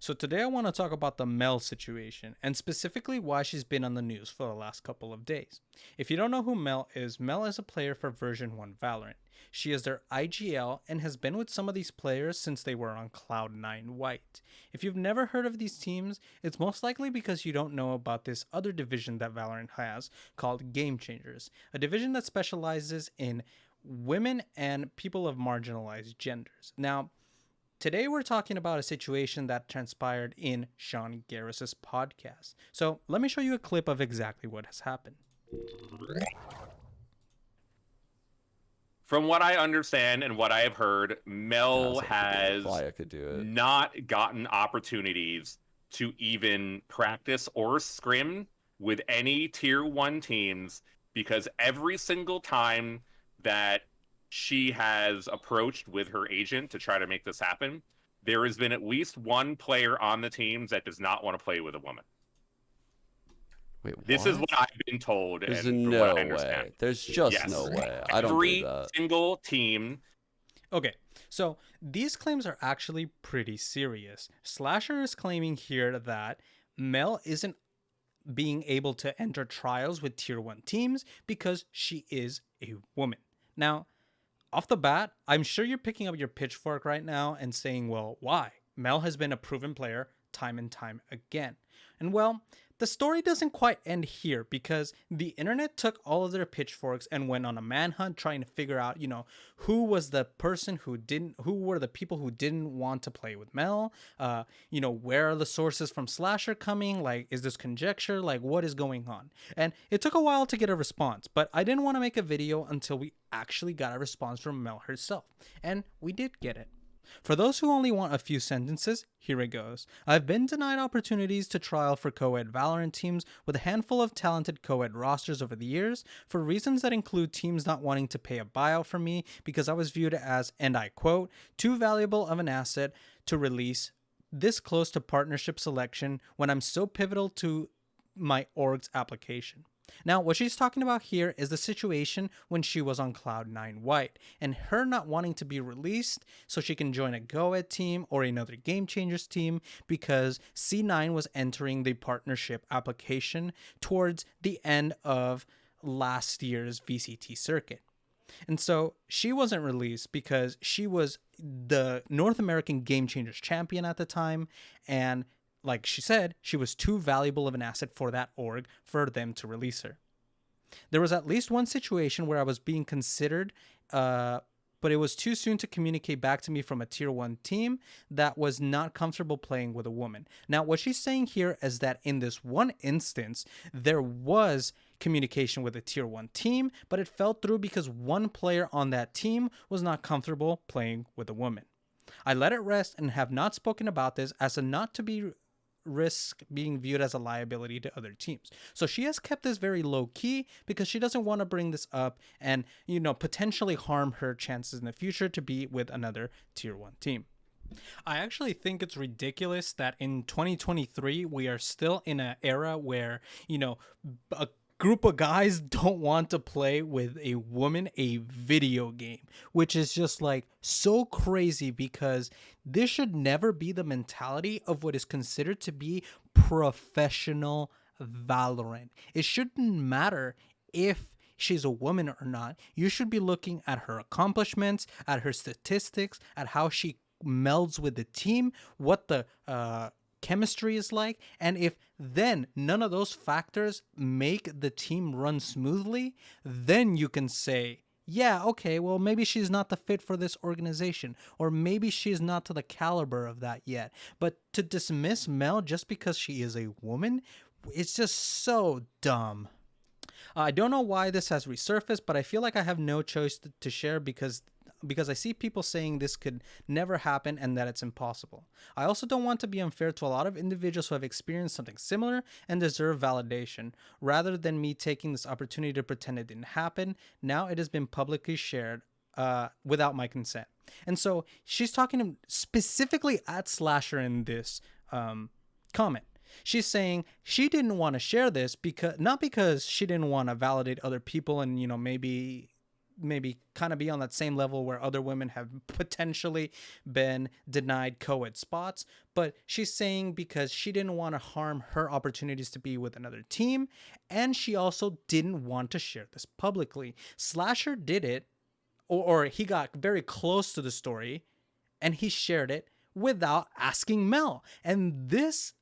So today I want to talk about the Mel situation, and specifically why she's been on the news for the last couple of days. If you don't know who Mel is a player for version 1 Valorant. She is their IGL and has been with some of these players since they were on Cloud9 White. If you've never heard of these teams, it's most likely because you don't know about this other division that Valorant has called Game Changers, a division that specializes in women and people of marginalized genders. Now, today we're talking about a situation that transpired in SeanGares' podcast. So let me show you a clip of exactly what has happened. From what I understand and what I have heard, Mel has not gotten opportunities to even practice or scrim with any tier 1 teams because every single time that she has approached with her agent to try to make this happen, there has been at least one player on the teams that does not want to play with a woman. Wait, what? This is what I've been told. There's and no what I understand. way. There's just no way. I don't do that. Every single team. Okay, so these claims are actually pretty serious. Slasher is claiming here that Mel isn't being able to enter trials with tier 1 teams because she is a woman. Now, off the bat, I'm sure you're picking up your pitchfork right now and saying, well, why? Mel has been a proven player time and time again. And well, the story doesn't quite end here because the internet took all of their pitchforks and went on a manhunt trying to figure out, who was the person who were the people who didn't want to play with Mel? Where are the sources from Slasher coming? Like, is this conjecture? Like, what is going on? And it took a while to get a response, but I didn't want to make a video until we actually got a response from Mel herself. And we did get it. For those who only want a few sentences, here it goes. I've been denied opportunities to trial for co-ed Valorant teams with a handful of talented co-ed rosters over the years for reasons that include teams not wanting to pay a buyout for me because I was viewed as, and I quote, too valuable of an asset to release this close to partnership selection when I'm so pivotal to my org's application. Now, what she's talking about here is the situation when she was on Cloud9 White and her not wanting to be released so she can join a Go-Ed team or another Game Changers team because C9 was entering the partnership application towards the end of last year's VCT circuit. And so she wasn't released because she was the North American Game Changers champion at the time, and like she said, she was too valuable of an asset for that org for them to release her. There was at least one situation where I was being considered, but it was too soon to communicate back to me from a tier 1 team that was not comfortable playing with a woman. Now, what she's saying here is that in this one instance, there was communication with a tier 1 team, but it fell through because one player on that team was not comfortable playing with a woman. I let it rest and have not spoken about this as a not to be risk being viewed as a liability to other teams. So she has kept this very low key because she doesn't want to bring this up and, potentially harm her chances in the future to be with another tier 1 team. I actually think it's ridiculous that in 2023 we are still in an era where, a group of guys don't want to play with a woman a video game, which is just like so crazy because this should never be the mentality of what is considered to be professional Valorant. It shouldn't matter if she's a woman or not. You should be looking at her accomplishments, at her statistics, at how she melds with the team, what the chemistry is like, and if then none of those factors make the team run smoothly, then you can say, yeah, okay, well, maybe she's not the fit for this organization, or maybe she's not to the caliber of that yet. But to dismiss Mel just because she is a woman, it's just so dumb. I don't know why this has resurfaced, but I feel like I have no choice to share because I see people saying this could never happen and that it's impossible. I also don't want to be unfair to a lot of individuals who have experienced something similar and deserve validation. Rather than me taking this opportunity to pretend it didn't happen, now it has been publicly shared without my consent. And so she's talking specifically at Slasher in this comment. She's saying she didn't want to share this because not because she didn't want to validate other people and maybe maybe kind of be on that same level where other women have potentially been denied co-ed spots. But she's saying because she didn't want to harm her opportunities to be with another team, and she also didn't want to share this publicly. Slasher did it, or he got very close to the story, and he shared it without asking Mel. And this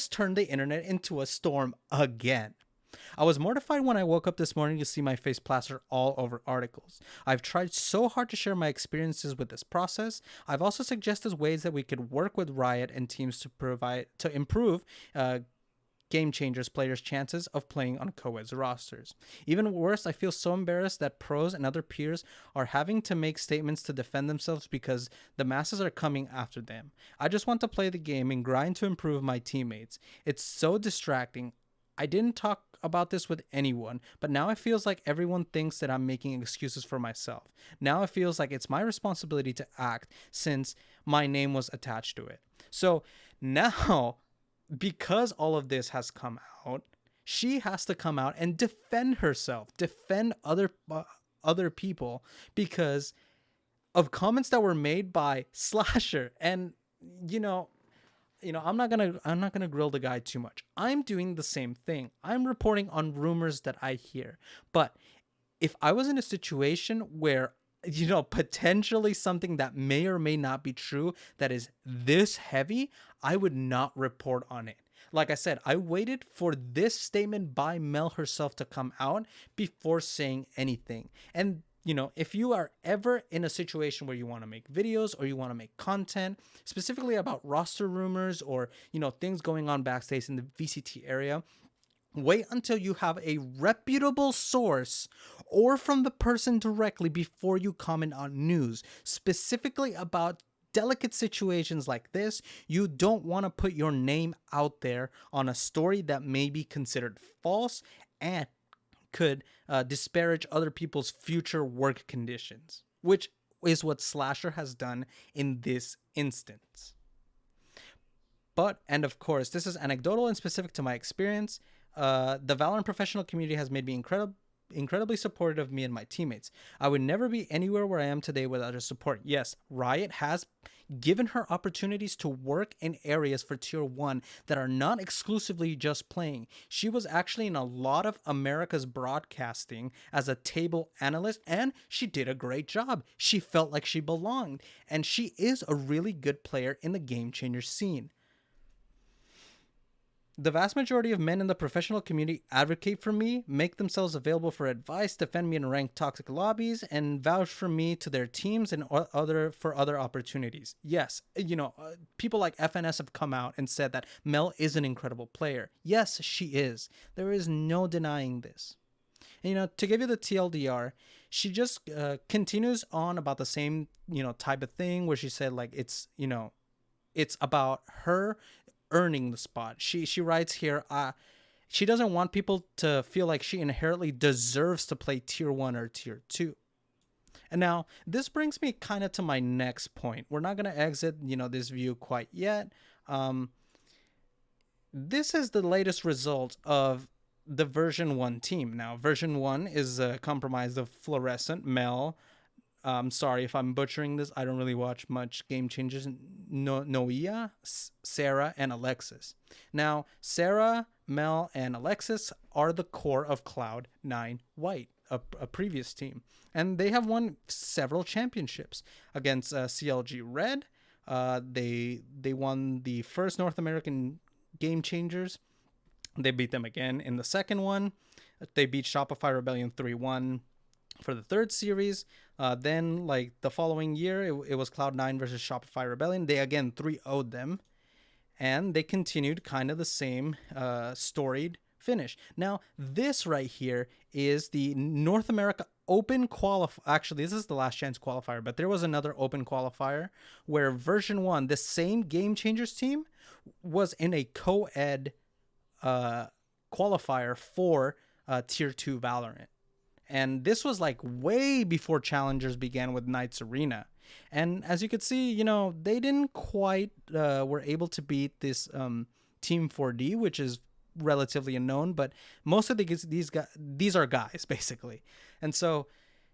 turned the internet into a storm again. I was mortified when I woke up this morning to see my face plastered all over articles. I've tried so hard to share my experiences with this process. I've also suggested ways that we could work with Riot and teams to improve Game Changers players' chances of playing on co-ed rosters. Even worse, I feel so embarrassed that pros and other peers are having to make statements to defend themselves because the masses are coming after them. I just want to play the game and grind to improve my teammates. It's so distracting. I didn't talk about this with anyone, but now it feels like everyone thinks that I'm making excuses for myself. Now it feels like it's my responsibility to act since my name was attached to it. So now, because all of this has come out, she has to come out and defend herself, defend other people because of comments that were made by Slasher. And I'm not gonna grill the guy too much. I'm doing the same thing. I'm reporting on rumors that I hear. But if I was in a situation where potentially something that may or may not be true that is this heavy, I would not report on it. Like I said, I waited for this statement by Mel herself to come out before saying anything. And if you are ever in a situation where you want to make videos or you want to make content specifically about roster rumors or, things going on backstage in the VCT area, wait until you have a reputable source or from the person directly before you comment on news, specifically about delicate situations like this. You don't want to put your name out there on a story that may be considered false and could disparage other people's future work conditions, which is what Slasher has done in this instance. And of course, this is anecdotal and specific to my experience. The Valorant professional community has made me incredibly supportive of me and my teammates. I would never be anywhere where I am today without her support. Yes, Riot has given her opportunities to work in areas for Tier 1 that are not exclusively just playing. She was actually in a lot of America's broadcasting as a table analyst, and she did a great job. She felt like she belonged, and she is a really good player in the Game Changer scene. The vast majority of men in the professional community advocate for me, make themselves available for advice, defend me in ranked toxic lobbies, and vouch for me to their teams and other opportunities. Yes, people like FNS have come out and said that Mel is an incredible player. Yes, she is. There is no denying this. And, to give you the TLDR, she just continues on about the same, type of thing where she said like it's about her earning the spot. She writes here, she doesn't want people to feel like she inherently deserves to play Tier 1 or Tier 2. And now, this brings me kind of to my next point. We're not going to exit, this view quite yet. This is the latest result of the version 1 team. Now, version 1 is comprised of Fluorescent, Mel, I'm sorry if I'm butchering this. I don't really watch much Game Changers. Noia, Sarah, and Alexis. Now, Sarah, Mel, and Alexis are the core of Cloud9 White, a previous team. And they have won several championships against CLG Red. They won the first North American Game Changers. They beat them again in the second one. They beat Shopify Rebellion 3-1 for the third series. Then, the following year, it was Cloud9 versus Shopify Rebellion. They again 3-0'd them, and they continued kind of the same storied finish. Now, this right here is the North America Open qualifier. Actually, this is the last chance qualifier, but there was another open qualifier where version 1, the same Game Changers team, was in a co-ed qualifier for Tier 2 Valorant. And this was way before challengers began with Knights Arena. And as you could see, they didn't quite were able to beat this Team 4D, which is relatively unknown, but most of these are guys basically. And so,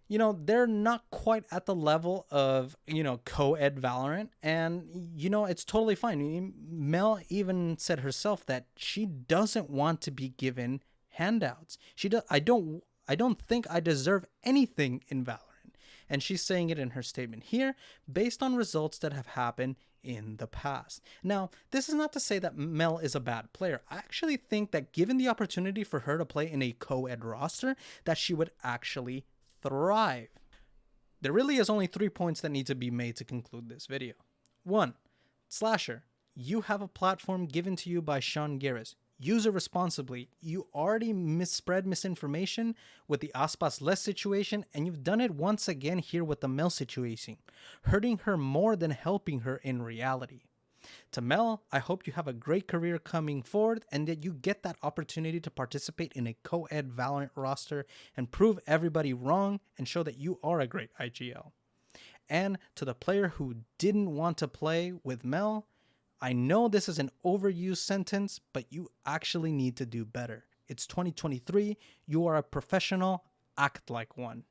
you know, they're not quite at the level of, you know, co-ed Valorant. And, you know, it's totally fine. Mel even said herself that she doesn't want to be given handouts. I don't think I deserve anything in Valorant. And she's saying it in her statement here based on results that have happened in the past. Now, this is not to say that Mel is a bad player. I actually think that given the opportunity for her to play in a co-ed roster, that she would actually thrive. There really is only 3 points that need to be made to conclude this video. 1. Slasher, you have a platform given to you by SeanGares. Use it responsibly. You already spread misinformation with the ASPAS less situation, and you've done it once again here with the Mel situation, hurting her more than helping her in reality. To Mel, I hope you have a great career coming forward and that you get that opportunity to participate in a co-ed Valorant roster and prove everybody wrong and show that you are a great IGL. And to the player who didn't want to play with Mel, I know this is an overused sentence, but you actually need to do better. It's 2023. You are a professional. Act like one.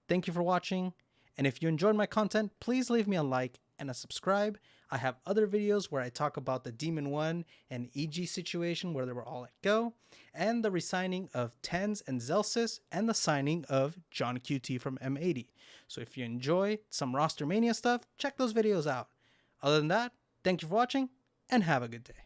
Thank you for watching. And if you enjoyed my content, please leave me a like and a subscribe. I have other videos where I talk about the Demon 1 and EG situation where they were all let go, and the resigning of TenZ and Zelsis, and the signing of John QT from M80. So if you enjoy some Roster Mania stuff, check those videos out. Other than that, thank you for watching, and have a good day.